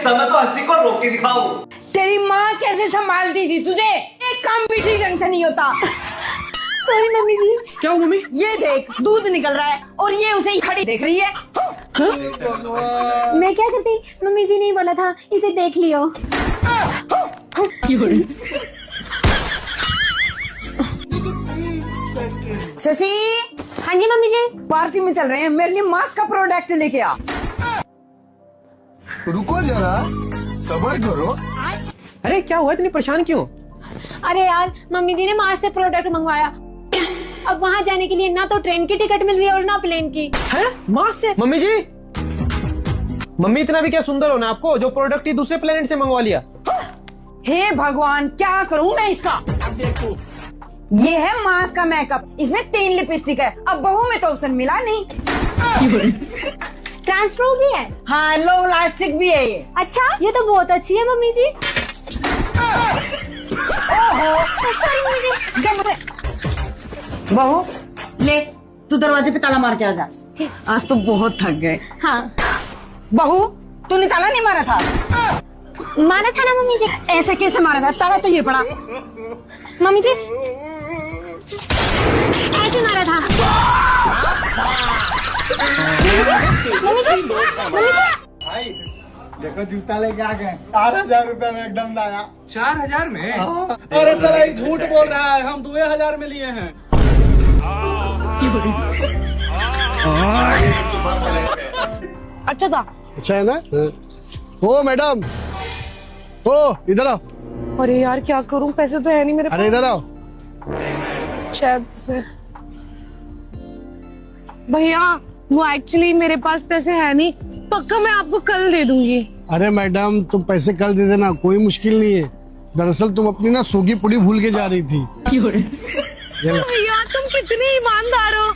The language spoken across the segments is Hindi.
समय तो हंसी को रोक के दिखाओ। तेरी माँ कैसे संभालती थी तुझे? एक काम भी ठीक ढंग से नहीं होता। सॉरी मम्मी जी। क्या हुआ मम्मी? ये देख, दूध निकल रहा है और ये उसे ही खड़ी देख रही है। मैं क्या करती, मम्मी जी ने बोला था इसे देख लियो। शशि। हाँ जी मम्मी जी। पार्टी में चल रहे हैं, मेरे लिए मास्क का प्रोडक्ट लेके आ। रुको जरा, सब्र करो। अरे क्या हुआ, इतनी परेशान क्यों? अरे यार, मम्मी जी ने मार्च से प्रोडक्ट मंगवाया। अब वहाँ जाने के लिए ना तो ट्रेन की टिकट मिल रही है और ना प्लेन की। है मार्च से? मम्मी जी, मम्मी इतना भी क्या सुंदर हो ना आपको, जो प्रोडक्ट ही दूसरे प्लेनेट से मंगवा लिया। हे भगवान, क्या करूं मैं इसका? ये है मास्क का मेकअप, इसमें 3 लिपस्टिक है। अब बहू में तो ऑप्शन मिला नहीं। ट्रांसप्रो भी है। हाँ, लो इलास्टिक भी है ये। अच्छा, ये तो बहुत अच्छी है मम्मी जी। सॉरी मम्मी जी। बहू ले, तू दरवाजे पे ताला मार के आ जा। ठीक। आज तो बहुत थक गए। हाँ। बहू, तूने ताला नहीं मारा था? मारा था ना मम्मी जी। ऐसे कैसे मारा था? ताला तो ये पड़ा। मम्मी जी ऐसे मारा था। मम्मी जी, मम्मी जी। भाई देखो, जूता लेके आ गए। 4000 रुपए में एकदम लाया। 4000 में? अरे साला ये झूठ बोल रहा है, हम 2000 में लिए हैं। अच्छा था। अच्छा है ना? ओ मैडम, ओ इधर आओ। अरे यार क्या करूं, पैसे तो है नहीं मेरे अरे इधर आओ। शायद से भैया, वो एक्चुअली मेरे पास पैसे है नहीं, पक्का मैं आपको कल दे दूंगी। अरे मैडम, तुम पैसे कल दे देना, कोई मुश्किल नहीं है। दरअसल तुम अपनी ना सोगी पुड़ी भूल के जा रही थी। भैया तुम कितने ईमानदार हो।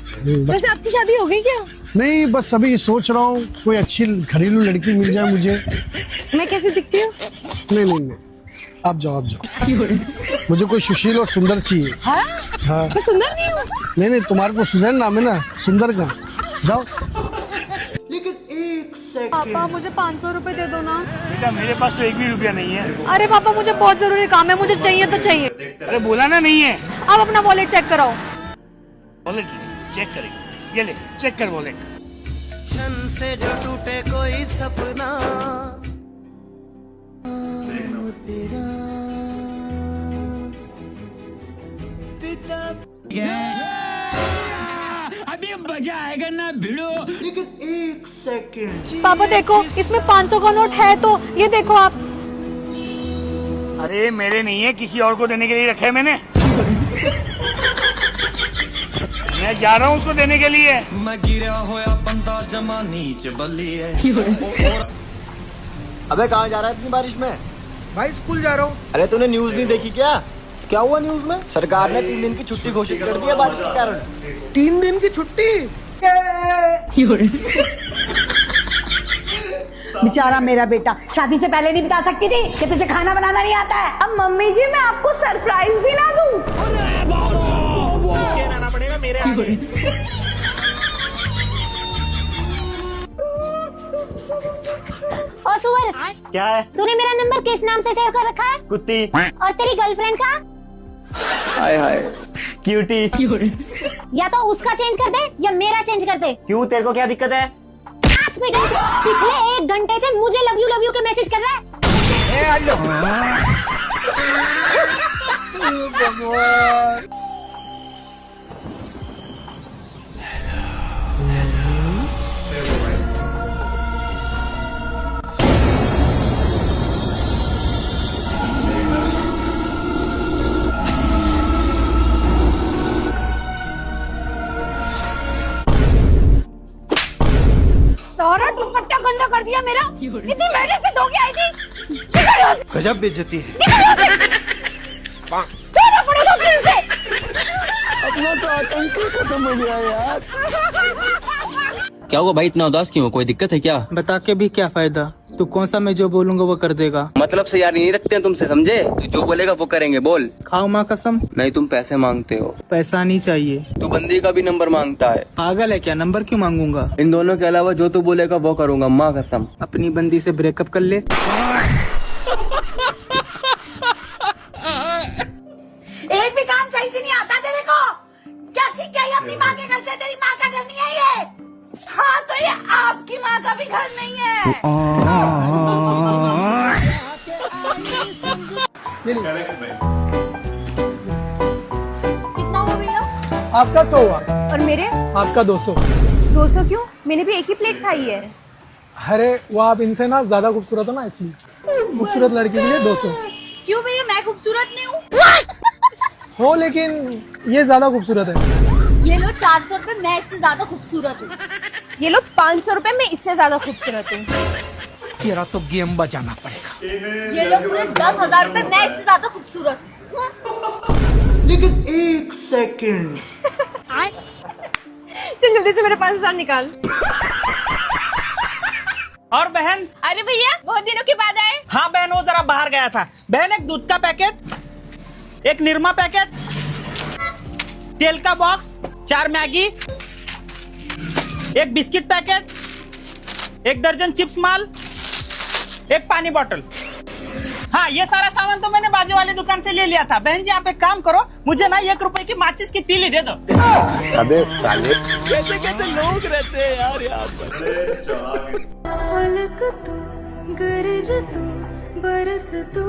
वैसे आपकी शादी हो गई क्या? नहीं, बस अभी सोच रहा हूँ कोई अच्छी घरेलू लड़की मिल जाए मुझे। मैं कैसी दिखती हूँ? नहीं नहीं नहीं, आप जाओ, आप जाओ। मुझे कोई सुशील और सुंदर चाहिए। हाँ? हाँ। मैं सुंदर नहीं हूँ। नहीं नहीं, तुम्हारे को सुजैन नाम है ना, सुंदर का। जाओ। पापा मुझे 500 रुपए दे दो ना। बेटा मेरे पास तो 1 भी रुपया नहीं है। अरे पापा मुझे बहुत जरूरी काम है, मुझे चाहिए तो चाहिए। अरे बोला ना नहीं है। आप अपना वॉलेट चेक कराओ। वॉलेट चेक करेंगे, ये ले चेक कर वॉलेट। छन से जो टूटे कोई सपना तेरा पिता अभी मजा आएगा ना भिड़ो। लेकिन 1 सेकंड। पापा देखो, इसमें 500 का नोट है, तो ये देखो आप। अरे मेरे नहीं है, किसी और को देने के लिए रखे है मैंने। मैं जा रहा हूँ उसको देने के लिए। मैं गिरा होया बंदा जमा नीच बल्ली है। अबे कहाँ जा रहा है इतनी बारिश में? भाई स्कूल जा रहा हूँ। अरे तूने न्यूज नहीं देखी क्या? क्या हुआ न्यूज में? सरकार ने 3 दिन की छुट्टी घोषित कर दी है बारिश के कारण। 3 दिन की छुट्टी? बेचारा मेरा बेटा, शादी से पहले नहीं बता सकती थी कि तुझे खाना बनाना नहीं आता है। अब मम्मी जी मैं आपको सरप्राइज भी ना दूं। लाना पड़ेगा मेरे आगे। और सुअर, क्या है? तूने मेरा नंबर किस नाम से सेव कर रखा है? कुत्ती। और तेरी गर्लफ्रेंड का? हाय हाय क्यूटी। या तो उसका चेंज कर दे या मेरा चेंज कर दे। क्यों, तेरे को क्या दिक्कत है? पिछले 1 घंटे से मुझे लव यू के मैसेज कर रहा है। सारा दुपट्टा गंदा कर दिया मेरा। इतनी मेहनत से धो के आई थी। गजब बेइज्जती है। धोना पड़ेगा फिर से। अपना तो आतंक खत्म हो गया यार। क्या हुआ भाई, इतना उदास क्यों हो? कोई दिक्कत है क्या? बता के भी क्या फायदा, तो कौन सा मैं जो बोलूंगा वो कर देगा। मतलब से यार नहीं रखते हैं तुमसे, समझे? तू जो बोलेगा वो करेंगे। बोल। खाओ माँ कसम। नहीं, तुम पैसे मांगते हो। पैसा नहीं चाहिए। तू बंदी का भी नंबर मांगता है। पागल है क्या? नंबर क्यों मांगूंगा? इन दोनों के अलावा जो तू बोलेगा वो करूंगा, माँ कसम। अपनी बंदी से ब्रेकअप कर ले। एक भी काम सही से नहीं आता तेरे को। क्या सीख गई अपनी माँ के घर से? तेरी माँ का घर नहीं है ये। हाँ तो ये आपकी माँ का भी घर नहीं है। कितना हुआ भैया? आपका 100 हुआ। और मेरे? आपका 200। 200 क्यों? मैंने भी एक ही प्लेट खाई है। अरे वो आप इनसे ना ज्यादा खूबसूरत हो ना, इसलिए खूबसूरत लड़की के लिए 200 क्यों भैया, मैं खूबसूरत नहीं हूँ? हो, लेकिन ये ज्यादा खूबसूरत है। ये लो 400 रुपए, मैं इससे ज्यादा खूबसूरत हूँ। ये लो 500 रुपए, मैं इससे ज्यादा खूबसूरत हूँ। तेरा तो गेम बजाना पड़ेगा। ये लो पूरे 10,000 रुपए, मैं इससे ज्यादा खूबसूरत हूँ। लेकिन 1 सेकंड। चल जल्दी से मेरे 5,000 निकाल। और बहन? अरे भैया बहुत दिनों के बाद आए। हाँ बहन, वो जरा बाहर गया था। बहन एक दूध का पैकेट, एक निरमा पैकेट, तेल का बॉक्स, 4 मैगी, एक बिस्किट पैकेट, 1 दर्जन चिप्स माल, एक पानी बोतल। हाँ ये सारा सामान तो मैंने बाजू वाली दुकान से ले लिया था। बहन जी आप एक काम करो, मुझे ना 1 रुपए की माचिस की तीली दे दो। अबे साले, कैसे कैसे लोग रहते हैं यार यहाँ पर। फलक तू, गरज तू, बरस तू,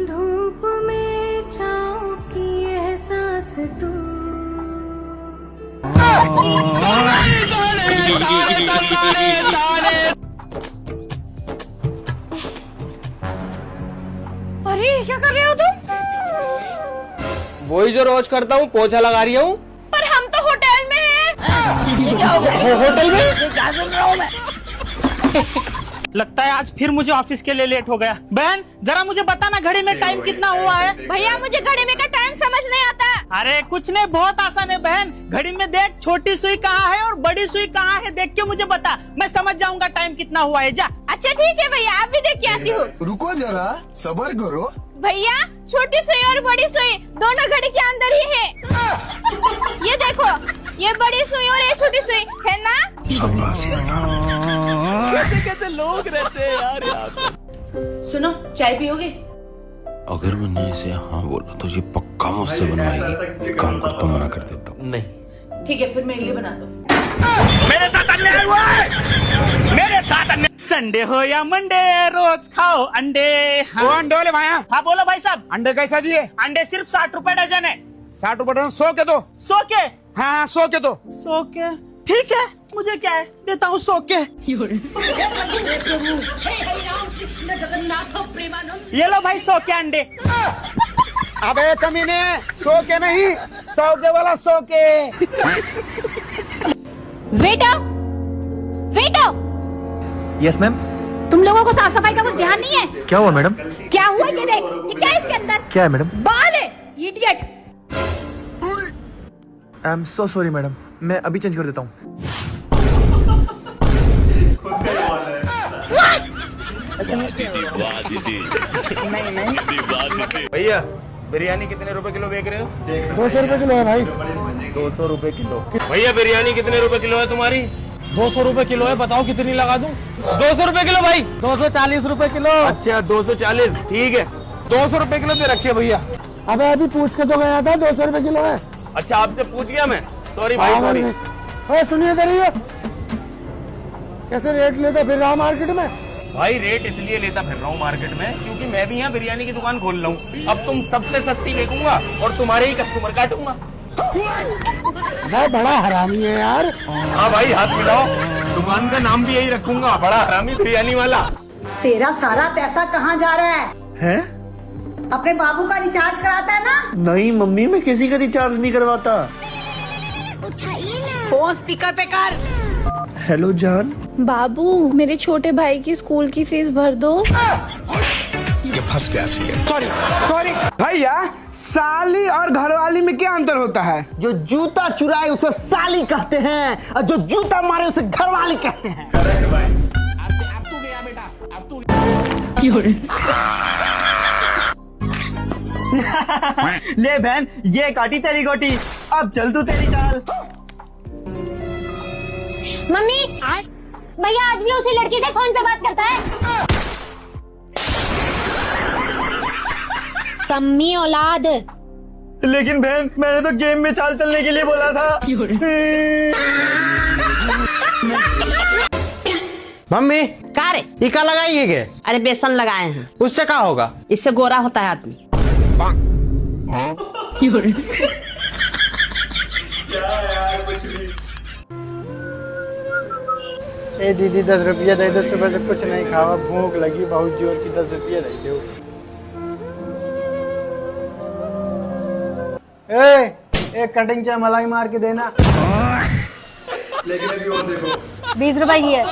धूप में छाँव की एहसास तू। अरे क्या कर रहे हो तुम? वही जो रोज करता हूँ, पोछा लगा रही हूँ। पर हम तो होटल में हैं। होटल में? लगता है आज फिर मुझे ऑफिस के लिए लेट हो गया। बहन जरा मुझे बता ना, घड़ी में टाइम कितना हुआ है? भैया मुझे घड़ी में का टाइम समझ नहीं आता। अरे कुछ नहीं, बहुत आसान है बहन। घड़ी में देख छोटी सुई कहाँ है और बड़ी सुई कहाँ है, देख के मुझे बता, मैं समझ जाऊंगा टाइम कितना हुआ है। जा। अच्छा ठीक है भैया, आप भी देख के आती हूँ। रुको जरा, सब्र करो। भैया छोटी सुई और बड़ी सुई दोनों घड़ी के अंदर ही है। ये देखो, ये बड़ी सुई और ये छोटी सुई है ना? कैसे कैसे लोग रहते हैं यार यहाँ पे। सुनो, चाय पियोगे? अगर मैंने इसे हाँ बोला तो ये पक्का मुझसे बनवाएगी। एक काम करता हूँ, मना कर देता हूँ। नहीं ठीक है, फिर मेरे लिए बना दो। मेरे साथ अन्याय हुआ है, मेरे साथ अन्याय। संडे हो या मंडे रोज खाओ अंडे। हाँ। वो अंडे वाले भाया, हाँ बोलो भाई साहब। अंडे कैसा दिए? अंडे सिर्फ 60 रुपए डजन है। 60 रुपए डजन, 100 के दो। 100 के? हाँ 100 के दो। 100 के ठीक है, मुझे क्या है, देता हूँ 100 के। ये लो भाई 100 के अंडे। अबे कमीने, 100 के नहीं, 100 के वाला 100 के। Waiter, waiter, yes ma'am. तुम लोगों को साफ सफाई का कुछ ध्यान नहीं है? क्या हुआ मैडम? क्या हुआ ये देख, ये क्या है इसके अंदर? क्या है मैडम? बाल है, idiot. I am so sorry madam, मैं अभी चेंज कर देता हूँ। भैया बिरयानी कितने रुपए किलो बेच रहे हो? 200 रुपए किलो है भाई। 200 रुपए किलो। भैया बिरयानी कितने रुपए किलो है तुम्हारी? 200 रुपए किलो है, बताओ कितनी लगा दूं? 200 रुपए किलो भाई। 240 रुपए किलो। अच्छा 240, ठीक है। 200 रुपए किलो दे रखे भैया। अबे अभी पूछ के तो गया था, 200 रुपए किलो है। अच्छा आपसे पूछ गया मैं, सॉरी भाई सॉरी। सुनिए जरा, कैसे रेट लेता फिर रहा मार्केट में? भाई रेट इसलिए लेता फिर रहा हूँ मार्केट में क्योंकि मैं भी यहाँ बिरयानी की दुकान खोल रहा हूँ। अब तुम सबसे सस्ती बेचूंगा और तुम्हारे ही कस्टमर काटूंगा। भाई बड़ा हरामी है यार। हाँ भाई हाथ मिलाओ, दुकान का नाम भी यही रखूंगा, बड़ा हरामी बिरयानी वाला। तेरा सारा पैसा कहाँ जा रहा है? हैं? अपने बाबू का रिचार्ज कराता है ना? नहीं मम्मी, मैं किसी का रिचार्ज नहीं करवाता। फोन स्पीकर पे कर। हेलो जान। बाबू, मेरे छोटे भाई की स्कूल की फीस भर दो। ये फंस गया। सॉरी भैया, साली और घरवाली में क्या अंतर होता है? जो जूता चुराए उसे साली कहते हैं और जो जूता मारे उसे घरवाली कहते हैं। बेटा अब तू ले बहन, ये काटी तेरी गोटी, अब चल तू तेरी चाल। मम्मी भैया आज भी उसी लड़की से फोन पे बात करता है। कम्मी औलाद। लेकिन बहन, मैंने तो गेम में चाल चलने के लिए बोला था। मम्मी का रे? टीका लगाई है क्या? अरे बेसन लगाए हैं, उससे क्या होगा? इससे गोरा होता है आदमी। ए दीदी 10 रुपया दे दो, सुबह से कुछ नहीं खावा, भूख लगी बहुत जोर की, 10 रुपया दे दो। एक कटिंग चाय मलाई मार के देना। लेकिन अभी और देखो 20 रुपए की है।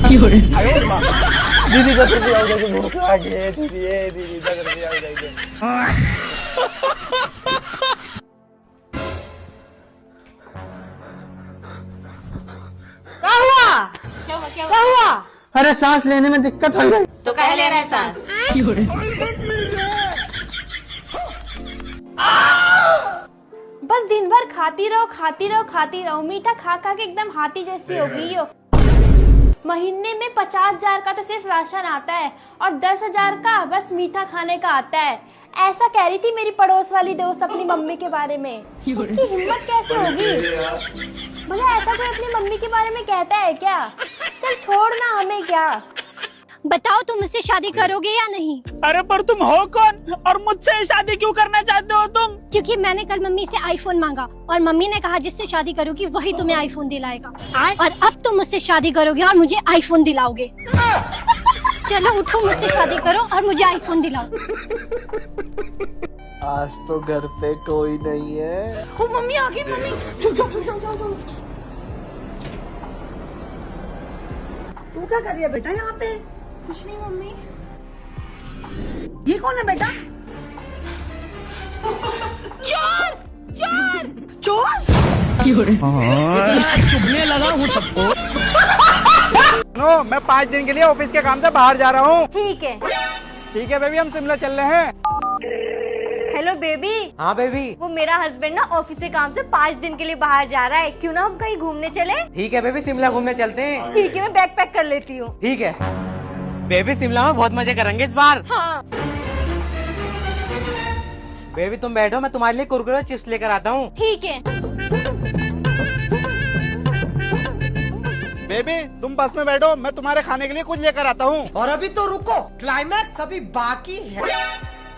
दीदी 10 रुपया हो जाएगी, भूख लगी है दीदी 10 रुपया हो जाएगी। क्या हुआ? अरे सांस लेने में दिक्कत हो रही। तो कह ले रहे सांस। बस दिन भर खाती रहो, मीठा खा खा के एकदम हाथी जैसी हो गई हो। महीने में 50,000 का तो सिर्फ राशन आता है और 10,000 का बस मीठा खाने का आता है। ऐसा कह रही थी मेरी पड़ोस वाली दोस्त अपनी मम्मी के बारे में। उसकी हिम्मत कैसे होगी? भला ऐसा कोई अपनी मम्मी के बारे में कहता है क्या? चल छोड़ना, हमें क्या। बताओ तुम मुझसे शादी करोगे या नहीं? अरे पर तुम हो कौन और मुझसे शादी क्यों करना चाहते हो तुम? क्योंकि मैंने कल मम्मी से आईफोन मांगा और मम्मी ने कहा जिससे शादी करोगी वही तुम्हें आईफोन दिलाएगा। और अब तुम मुझसे शादी करोगे और मुझे आईफोन दिलाओगे। चलो उठो, मुझसे शादी करो और मुझे आईफोन दिलाओ। आज तो घर पे कोई नहीं है। ओ मम्मी आ गई, मम्मी। तू क्या कर रही है बेटा यहाँ पे? कुछ नहीं मम्मी। ये कौन है बेटा? चोर चोर चोर? चुभने लगा हूँ सबको। नो, मैं 5 दिन के लिए ऑफिस के काम से बाहर जा रहा हूँ। ठीक है बेबी, हम शिमला चल रहे हैं। Hello baby. हाँ बेबी। वो मेरा हस्बैंड ना ऑफिस से काम से 5 दिन के लिए बाहर जा रहा है, क्यों ना हम कहीं घूमने चले? ठीक है बेबी, शिमला घूमने चलते हैं। ठीक है, मैं बैग पैक कर लेती हूँ। ठीक है बेबी, शिमला में बहुत मजे करेंगे इस बार। हाँ। बेबी तुम बैठो, मैं तुम्हारे लिए कुरकुरे और चिप्स लेकर आता हूँ। ठीक है। बेबी तुम बस में बैठो, मैं तुम्हारे खाने के लिए कुछ लेकर आता हूँ। और अभी तो रुको, क्लाइमैक्स अभी बाकी है।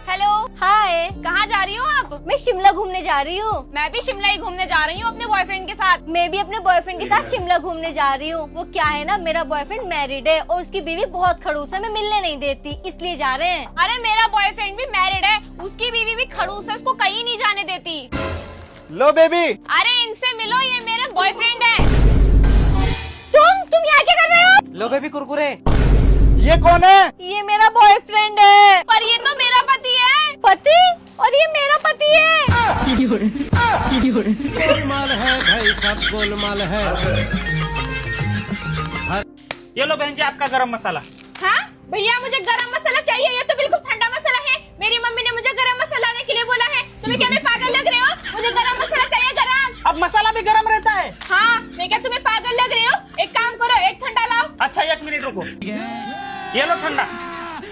हेलो हाय, कहाँ जा रही हो आप? मैं शिमला घूमने जा रही हूँ। मैं भी शिमला ही घूमने जा रही हूँ अपने बॉयफ्रेंड के साथ। मैं भी अपने बॉयफ्रेंड के साथ शिमला घूमने जा रही हूँ। वो क्या है ना, मेरा बॉयफ्रेंड मैरिड है और उसकी बीवी बहुत खड़ूस है, मैं मिलने नहीं देती, इसलिए जा रहे हैं। अरे मेरा बॉयफ्रेंड भी मैरिड है, उसकी बीवी भी खड़ूस है, उसको कहीं नहीं जाने देती। लो बेबी। अरे इनसे मिलो, ये मेरा बॉयफ्रेंड है। तुम यहाँ क्या कर रहे हो? लो बेबी कुरकुरे। ये कौन है? ये मेरा बॉयफ्रेंड है। पर ये तो मेरा पति है। पति? और ये मेरा पति है। गोलमाल है भाई, सब गोलमाल है। ये लो बहन जी आपका गरम मसाला। हाँ भैया, मुझे गरम मसाला चाहिए, ये तो बिल्कुल ठंडा मसाला है। मेरी मम्मी ने मुझे गरम मसाला लाने के लिए बोला है। तुम्हें क्या मैं पागल लग रही हो? मुझे गरम मसाला चाहिए, गरम। अब मसाला भी गरम रहता है? हाँ, मैं क्या तुम्हें पागल लग रही हो? एक काम करो, एक ठंडा लाओ। अच्छा 1 मिनट रुको, ये लो ठंडा।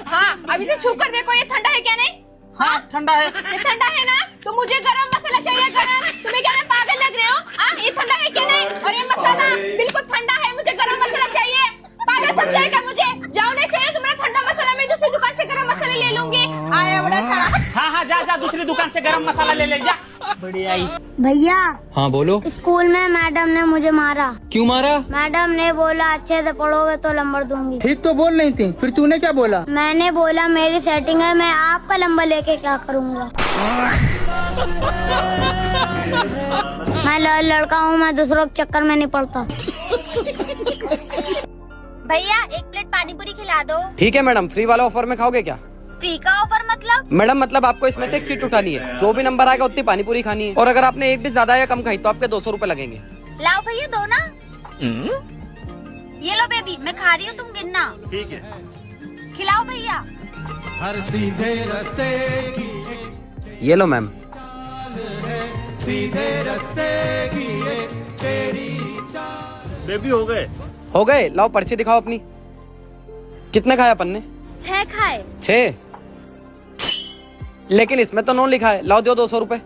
हाँ, अब इसे छू कर देखो, ये ठंडा है क्या? नहीं। हाँ ठंडा है। ये ठंडा है ना? तो मुझे गरम मसाला चाहिए, गरम। तुम्हें क्या मैं पागल लग रहे हो? हाँ, ये ठंडा है क्या? नहीं। और ये मसाला बिल्कुल ठंडा है, मुझे गरम मसाला चाहिए। पागल समझाएगा मुझे? जाओ, नहीं चाहिए तुम्हारा ठंडा मसाला, मैं दूसरी दुकान से गरम मसाला ले लूंगी। आया बड़ा सारा। हाँ हाँ, जा दूसरी दुकान से गरम मसाला ले जा। बढ़िया आई। भैया। हाँ बोलो। स्कूल में मैडम ने मुझे मारा। क्यों मारा? मैडम ने बोला अच्छे से पढ़ोगे तो नंबर दूंगी। ठीक तो बोल रही थी, फिर तूने क्या बोला? मैंने बोला मेरी सेटिंग है, मैं आपका नंबर लेके क्या करूँगा। मैं लड़का हूँ, मैं दूसरों के चक्कर में नहीं पड़ता। भैया 1 प्लेट पानी पूरी खिला दो। ठीक है मैडम, फ्री वाला ऑफर में खाओगे क्या? फ्री का ऑफर मतलब? मैडम मतलब आपको इसमें से एक सीट उठानी है, जो भी नंबर आएगा उतनी पानी पूरी खानी है, और अगर आपने एक भी ज्यादा या कम खाई तो आपके 200 रुपए लगेंगे। लाओ भैया, दो ना। ये लो बेबी, मैं खा रही हूँ, तुम गिनना। ठीक है। खिलाओ भैया। हर सीधे रास्ते की ये लो मैम। सीधे रास्ते की एक तेरी बेबी हो गए? हो गए, लाओ पर्ची दिखाओ अपनी। कितने खाए अपन ने? 6 खाए। 6? लेकिन इसमें तो 9 लिखा है। लाओ दो 200 रुपए।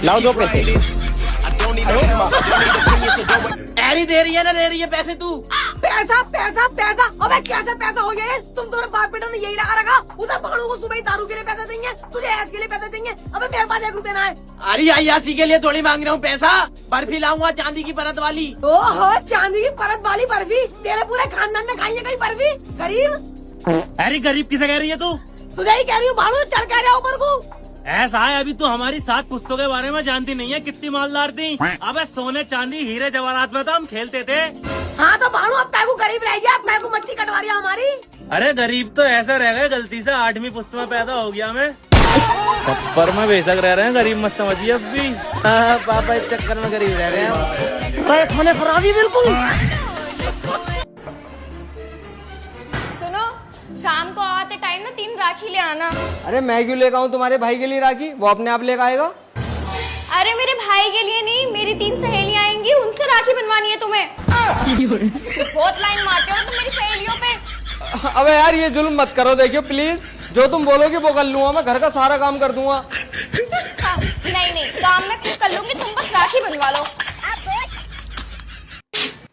लाओ 2 पैसे। ऐरी दे रही है ना, ले रही है पैसे तू। पैसा पैसा पैसा, अबे कैसे पैसा हो गया ये? तुम दोनों बाप बेटों ने यही लगा रखा। उधर पकड़ो को सुबह ही दारू के लिए पैसे देंगे, तुझे ऐश के लिए पैसे देंगे। अबे मेरे पास 1 रुपया ना है। अरे अयासी के लिए थोड़ी मांग रहा हूँ पैसा, बर्फी लाऊंगा चांदी की परत वाली। ओहो, चांदी की परत वाली बर्फी? तेरे पूरे खानदान ने खाई है कहीं बर्फी? गरीब। अरे गरीब किसे कह रही है तू? तुझे ही कह रही हूँ, भाड़ू चढ़ के जाओ ऊपर को। ऐसा है, अभी तो हमारी 7 पुस्तकों के बारे में जानती नहीं है, कितनी मालदार थी। अबे सोने चांदी हीरे जवाहरात में तो हम खेलते थे। हाँ तो भाड़ू, अब तय को गरीब रह गया, अब तय को मट्टी कटवा रही है हमारी। अरे गरीब तो ऐसा रह गए, गलती से 8वीं पुस्त में पैदा हो गया मैं। छप्पर में बेशक रह रहे हैं, गरीब मत समझिए अब भी। पापा इस चक्कर में गरीब रह गए हैं। खाने खराबी बिल्कुल। सुनो, शाम को आते टाइम ना 3 राखी ले आना। अरे मैं क्यों लेकर आऊँ तुम्हारे भाई के लिए राखी? वो अपने आप लेकर आएगा। अरे मेरे भाई के लिए नहीं, मेरी 3 सहेलियां आएंगी, उनसे राखी बनवानी है तुम्हें। बहुत लाइन मारते हो तुम मेरी सहेलियों पे। अबे यार ये जुल्म मत करो, देखियो प्लीज। जो तुम बोलोगे वो कर लूंगा, मैं घर का सारा काम कर दूंगा। हाँ, नहीं काम मैं खुद कर लूंगी, तुम बस राखी बनवा लो।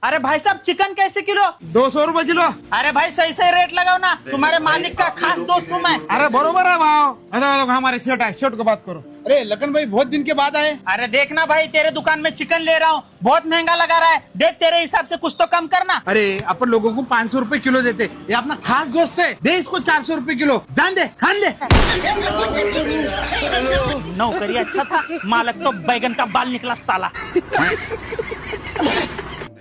अरे भाई साहब, चिकन कैसे किलो? 200 रुपए किलो। अरे भाई सही सही रेट लगाओ ना, तुम्हारे मालिक का खास दोस्त हूँ मैं। अरे बरोबर है भाव। हमारे सेठ है, सेठ को बात करो। अरे लखन भाई बहुत दिन के बाद आए। अरे देखना भाई, तेरे दुकान में चिकन ले रहा हूँ, बहुत महंगा लगा रहा है, देख तेरे हिसाब से कुछ तो कम करना। अरे अपन लोगों को 500 रुपए किलो देते, ये अपना खास दोस्त है, दे इसको 400 रुपए किलो। जान दे, खान दे। नौकरी अच्छा था, मालक तो बैगन का बाल निकला साला।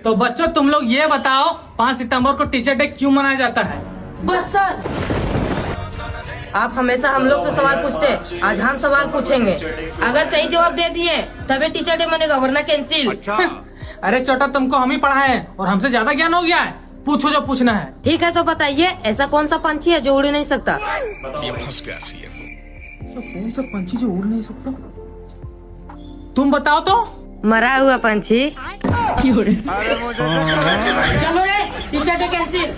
तो बच्चों तुम लोग ये बताओ, 5 सितंबर को टीचर डे क्यों मनाया जाता है? बस सर, आप हमेशा हम लोग से सवाल पूछते हैं, आज हम सवाल पूछेंगे। अगर सही जवाब दे दिए तभी टीचर डे मनेगा, वरना कैंसिल। अरे छोटा, तुमको हम ही पढ़ाए और हमसे ज्यादा ज्ञान हो गया है। पूछो जो पूछना है। ठीक है तो बताइए, ऐसा कौन सा पंछी है जो उड़ नहीं सकता? कौन सा पंछी जो उड़ नहीं सकता? तुम बताओ तो। मरा हुआ पंछी। चलो रे, टीचर डे कैंसिल।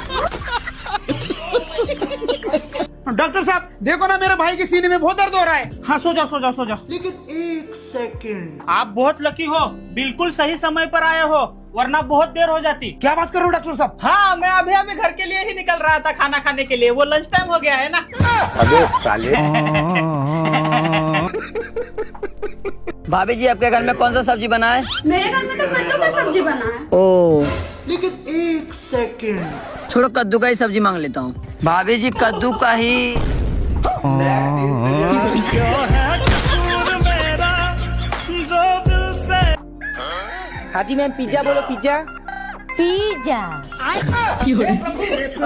डॉक्टर साहब देखो ना, मेरे भाई के सीने में बहुत दर्द हो रहा है। हाँ सो जाओ सो जाओ सो जाओ। लेकिन 1 सेकंड, आप बहुत लकी हो, बिल्कुल सही समय पर आए हो, वरना बहुत देर हो जाती। क्या बात कर रहे हो डॉक्टर साहब? हाँ, मैं अभी अभी घर के लिए ही निकल रहा था खाना खाने के लिए, वो लंच टाइम हो गया है ना। अबे साले। भाभी जी, आपके घर में कौन सा सब्जी बना है? मेरे घर में तो कद्दू का सब्जी बना है। ओ, लेकिन 1 सेकंड, छोड़ो, कद्दू का ही सब्जी मांग लेता हूँ। भाभी जी, कद्दू का ही। हाँ जी मैम, पिज्जा बोलो, पिज्जा। पिज्जा?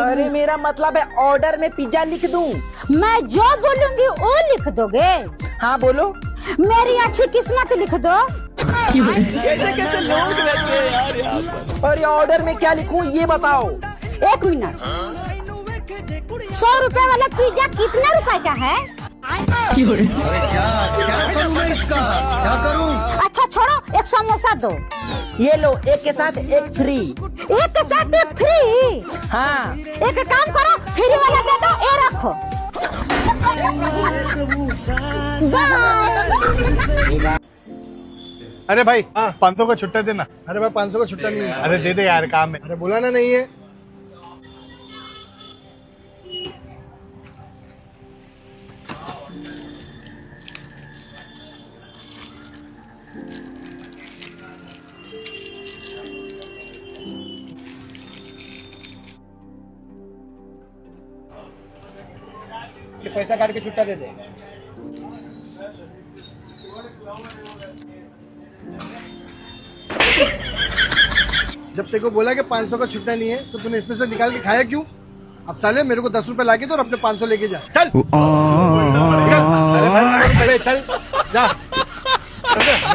अरे मेरा मतलब है ऑर्डर में पिज्जा लिख दूं। मैं जो बोलूंगी वो लिख दोगे? हाँ बोलो। मेरी अच्छी किस्मत लिख दो। कैसे कैसे लोग रहते हैं यार यहाँ पर। और ये ऑर्डर में क्या लिखूं ये बताओ। 1 मिनट, 100 रुपए वाला पिज्जा कितना रुपए का है? क्या करूं मैं इसका, क्या करूं? अच्छा छोड़ो, 1 समोसा दो। ये लो, एक के साथ एक फ्री। एक के साथ एक फ्री? हाँ। एक काम करो, फ्री वाला दे दो, ये रखो। अरे भाई 500 का छुट्टा देना। अरे भाई 500 का छुट्टा नहीं है। अरे दे दे यार, काम है। अरे बुलाना नहीं है। ये पैसा काट के छुट्टा दे दे। जब तेरे को बोला कि 500 का छुट्टा नहीं है तो तूने इसमें से निकाल के खाया क्यों? अब साले मेरे को 10 रुपए लाके दो और अपने 500 लेके जा। चल निकल। अरे चल जा।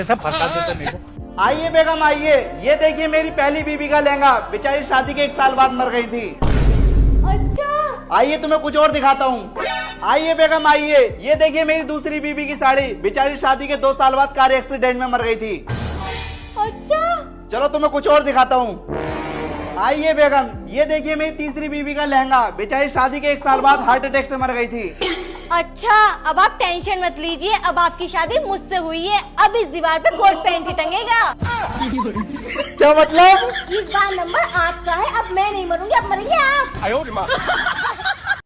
सब फंसा देता मेरे को। आइए बेगम आइए, ये देखिए मेरी पहली बीबी का लहंगा, बेचारी शादी के 1 साल बाद मर गई थी। अच्छा। आइए तुम्हें कुछ और दिखाता हूँ। आइए बेगम आइए, ये देखिए मेरी दूसरी बीबी की साड़ी, बेचारी शादी के 2 साल बाद कार एक्सीडेंट में मर गई थी। अच्छा। चलो तुम्हें कुछ और दिखाता हूँ। आइए बेगम, ये देखिए मेरी तीसरी बीबी का लहंगा, बेचारी शादी के 1 साल बाद हार्ट अटैक से मर गई थी। अच्छा, अब आप टेंशन मत लीजिए, अब आपकी शादी मुझसे हुई है, अब इस दीवार पे गोल्ड पेंट ही टंगेगा। क्या मतलब? इस बार नंबर आपका है, अब मैं नहीं मरूंगी, अब मरेंगे आप।